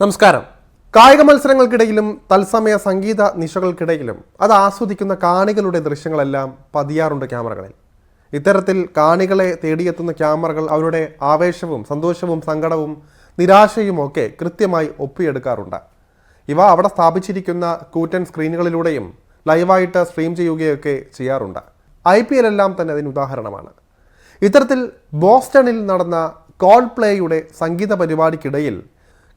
നമസ്കാരം. കായിക മത്സരങ്ങൾക്കിടയിലും തത്സമയ സംഗീത നിശകൾക്കിടയിലും അത് ആസ്വദിക്കുന്ന കാണികളുടെ ദൃശ്യങ്ങളെല്ലാം പതിയാറുണ്ട് ക്യാമറകളിൽ. ഇത്തരത്തിൽ കാണികളെ തേടിയെത്തുന്ന ക്യാമറകൾ അവരുടെ ആവേശവും സന്തോഷവും സങ്കടവും നിരാശയും ഒക്കെ കൃത്യമായി ഒപ്പിയെടുക്കാറുണ്ട്. ഇവ അവിടെ സ്ഥാപിച്ചിരിക്കുന്ന കൂറ്റൻ സ്ക്രീനുകളിലൂടെയും ലൈവായിട്ട് സ്ട്രീം ചെയ്യുകയൊക്കെ ചെയ്യാറുണ്ട്. IPL എല്ലാം തന്നെ അതിന് ഉദാഹരണമാണ്. ഇത്തരത്തിൽ ബോസ്റ്റണിൽ നടന്ന കോൾപ്ലേയുടെ സംഗീത പരിപാടിക്കിടയിൽ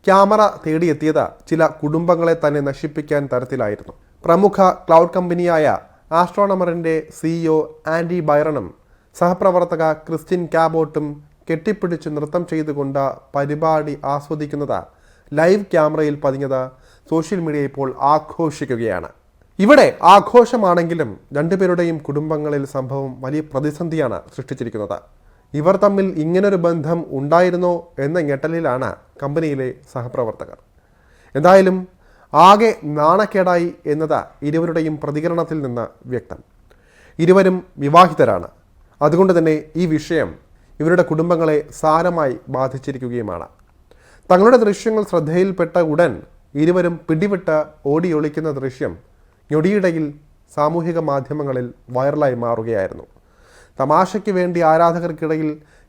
ക്യാമറ തേടിയെത്തിയത് ചില കുടുംബങ്ങളെ തന്നെ നശിപ്പിക്കാൻ തരത്തിലായിരുന്നു. പ്രമുഖ ക്ലൗഡ് കമ്പനിയായ ആസ്ട്രോണമറിൻ്റെ CEO ആൻഡി ബൈറണും സഹപ്രവർത്തക ക്രിസ്ത്യൻ കാബോട്ടും കെട്ടിപ്പിടിച്ച് നൃത്തം ചെയ്തുകൊണ്ട് പരിപാടി ആസ്വദിക്കുന്നത് ലൈവ് ക്യാമറയിൽ പതിഞ്ഞത് സോഷ്യൽ മീഡിയ ഇപ്പോൾ ആഘോഷിക്കുകയാണ്. ഇവിടെ ആഘോഷമാണെങ്കിലും രണ്ടുപേരുടെയും കുടുംബങ്ങളിൽ സംഭവം വലിയ പ്രതിസന്ധിയാണ് സൃഷ്ടിച്ചിരിക്കുന്നത്. ഇവർ തമ്മിൽ ഇങ്ങനൊരു ബന്ധം ഉണ്ടായിരുന്നോ എന്ന ഞെട്ടലിലാണ് കമ്പനിയിലെ സഹപ്രവർത്തകർ. എന്തായാലും ആകെ നാണക്കേടായി എന്നത് ഇരുവരുടെയും പ്രതികരണത്തിൽ നിന്ന് വ്യക്തം. ഇരുവരും വിവാഹിതരാണ്. അതുകൊണ്ട് തന്നെ ഈ വിഷയം ഇവരുടെ കുടുംബങ്ങളെ സാരമായി ബാധിച്ചിരിക്കുകയുമാണ്. തങ്ങളുടെ ദൃശ്യങ്ങൾ ശ്രദ്ധയിൽപ്പെട്ട ഉടൻ ഇരുവരും പിടിവിട്ട് ഓടിയൊളിക്കുന്ന ദൃശ്യം ഞൊടിയിടയിൽ സാമൂഹിക മാധ്യമങ്ങളിൽ വൈറലായി മാറുകയായിരുന്നു. തമാശയ്ക്ക് വേണ്ടി ആരാധകർക്കിടയിൽ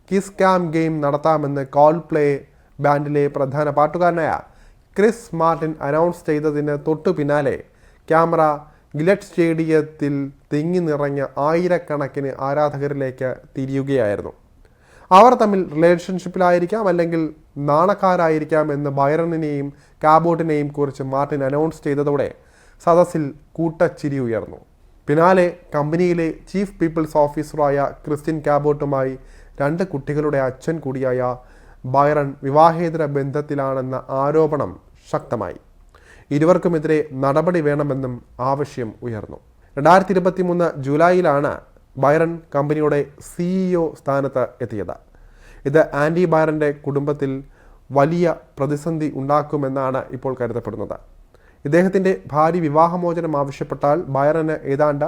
കിസ് ക്യാം ഗെയിം നടത്താമെന്ന് കോൾപ്ലേ ബാൻഡിലെ പ്രധാന പാട്ടുകാരനായ ക്രിസ് മാർട്ടിൻ അനൗൺസ് ചെയ്തതിന് തൊട്ടു പിന്നാലെ ക്യാമറ ഗിലറ്റ് സ്റ്റേഡിയത്തിൽ തിങ്ങി നിറഞ്ഞ ആയിരക്കണക്കിന് ആരാധകരിലേക്ക് തിരിയുകയായിരുന്നു. അവർ തമ്മിൽ റിലേഷൻഷിപ്പിലായിരിക്കാം, അല്ലെങ്കിൽ നാണക്കാരായിരിക്കാം എന്ന് ബൈറണിനെയും കാബോട്ടിനെയും കുറിച്ച് മാർട്ടിൻ അനൗൺസ് ചെയ്തതോടെ സദസ്സിൽ കൂട്ടച്ചിരി ഉയർന്നു. പിന്നാലെ കമ്പനിയിലെ ചീഫ് പീപ്പിൾസ് ഓഫീസറായ ക്രിസ്ത്യൻ കാബോട്ടുമായി 2 കുട്ടികളുടെ അച്ഛൻ കൂടിയായ ബൈറൺ വിവാഹേതര ബന്ധത്തിലാണെന്ന ആരോപണം ശക്തമായി. ഇരുവർക്കുമെതിരെ നടപടി വേണമെന്നും ആവശ്യം ഉയർന്നു. 2023 ജൂലൈയിലാണ് ബൈറൺ കമ്പനിയുടെ CEO സ്ഥാനത്ത് എത്തിയത്. ഇത് ആൻഡി ബൈറൻ്റെ കുടുംബത്തിൽ വലിയ പ്രതിസന്ധി ഉണ്ടാക്കുമെന്നാണ് ഇപ്പോൾ കരുതപ്പെടുന്നത്. ഇദ്ദേഹത്തിൻ്റെ ഭാര്യ വിവാഹമോചനം ആവശ്യപ്പെട്ടാൽ ബൈറന് ഏതാണ്ട്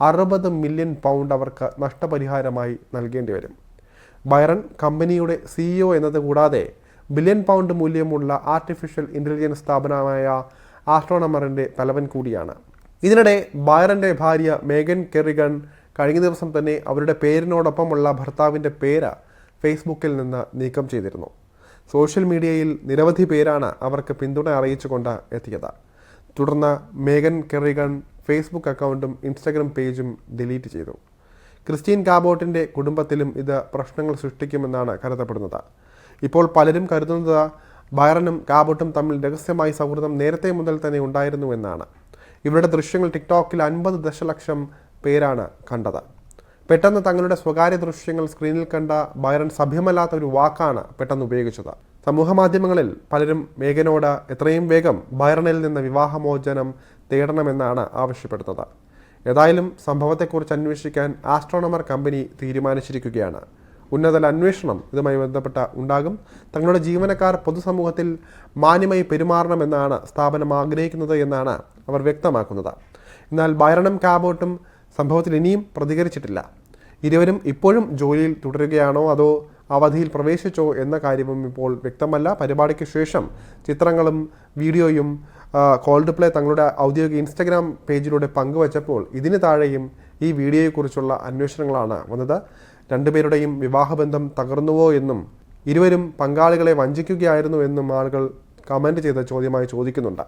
60 മില്യൺ പൗണ്ട് അവർക്ക് നഷ്ടപരിഹാരമായി നൽകേണ്ടി വരും. ബൈറൺ കമ്പനിയുടെ CEO എന്നത് കൂടാതെ ബില്യൺ പൗണ്ട് മൂല്യമുള്ള ആർട്ടിഫിഷ്യൽ ഇൻ്റലിജൻസ് സ്ഥാപനമായ ആസ്ട്രോണമറിൻ്റെ തലവൻ കൂടിയാണ്. ഇതിനിടെ ബൈറൻ്റെ ഭാര്യ മേഗൻ കെറിഗൺ കഴിഞ്ഞ ദിവസം തന്നെ അവരുടെ പേരിനോടൊപ്പമുള്ള ഭർത്താവിൻ്റെ പേര് ഫേസ്ബുക്കിൽ നിന്ന് നീക്കം ചെയ്തിരുന്നു. സോഷ്യൽ മീഡിയയിൽ നിരവധി പേരാണ് അവർക്ക് പിന്തുണ അറിയിച്ചുകൊണ്ട് എത്തിയത്. തുടർന്ന് മേഗൻ കെറിഗൺ ഫേസ്ബുക്ക് അക്കൗണ്ടും ഇൻസ്റ്റഗ്രാം പേജും ഡിലീറ്റ് ചെയ്തു. ക്രിസ്ത്യൻ കാബോട്ടിൻ്റെ കുടുംബത്തിലും ഇത് പ്രശ്നങ്ങൾ സൃഷ്ടിക്കുമെന്നാണ് കരുതപ്പെടുന്നത്. ഇപ്പോൾ പലരും കരുതുന്നത് ബൈറനും കാബോട്ടും തമ്മിൽ രഹസ്യമായി സൗഹൃദം നേരത്തെ മുതൽ തന്നെ ഉണ്ടായിരുന്നുവെന്നാണ്. ഇവരുടെ ദൃശ്യങ്ങൾ ടിക്ടോക്കിൽ 50 ദശലക്ഷം പേരാണ് കണ്ടത്. പെട്ടെന്ന് തങ്ങളുടെ സ്വകാര്യ ദൃശ്യങ്ങൾ സ്ക്രീനിൽ കണ്ട ബൈറൺ സഭ്യമല്ലാത്ത ഒരു വാക്കാണ് പെട്ടെന്ന് ഉപയോഗിച്ചത്. സമൂഹ മാധ്യമങ്ങളിൽ പലരും മേഗനോട് എത്രയും വേഗം ബൈറണിൽ നിന്ന് വിവാഹമോചനം തേടണമെന്നാണ് ആവശ്യപ്പെടുന്നത്. ഏതായാലും സംഭവത്തെക്കുറിച്ച് അന്വേഷിക്കാൻ ആസ്ട്രോണമർ കമ്പനി തീരുമാനിച്ചിരിക്കുകയാണ്. ഉന്നതതല അന്വേഷണം ഇതുമായി ബന്ധപ്പെട്ട ഉണ്ടാകും. തങ്ങളുടെ ജീവനക്കാർ പൊതുസമൂഹത്തിൽ മാന്യമായി പെരുമാറണമെന്നാണ് സ്ഥാപനം ആഗ്രഹിക്കുന്നത് എന്നാണ് അവർ വ്യക്തമാക്കുന്നത്. എന്നാൽ ബൈറണും കാബോട്ടും സംഭവത്തിൽ ഇനിയും പ്രതികരിച്ചിട്ടില്ല. ഇരുവരും ഇപ്പോഴും ജോലിയിൽ തുടരുകയാണോ അതോ അവധിയിൽ പ്രവേശിച്ചോ എന്ന കാര്യവും ഇപ്പോൾ വ്യക്തമല്ല. പരിപാടിക്ക് ശേഷം ചിത്രങ്ങളും വീഡിയോയും കോൾപ്ലേ തങ്ങളുടെ ഔദ്യോഗിക ഇൻസ്റ്റഗ്രാം പേജിലൂടെ പങ്കുവച്ചപ്പോൾ ഇതിന് താഴെയും ഈ വീഡിയോയെക്കുറിച്ചുള്ള അന്വേഷണങ്ങളാണ് വന്നത്. രണ്ടുപേരുടെയും വിവാഹബന്ധം തകർന്നുവോ എന്നും ഇരുവരും പങ്കാളികളെ വഞ്ചിക്കുകയായിരുന്നു എന്നും ആളുകൾ കമൻറ്റ് ചെയ്ത ചോദ്യമായി ചോദിക്കുന്നുണ്ട്.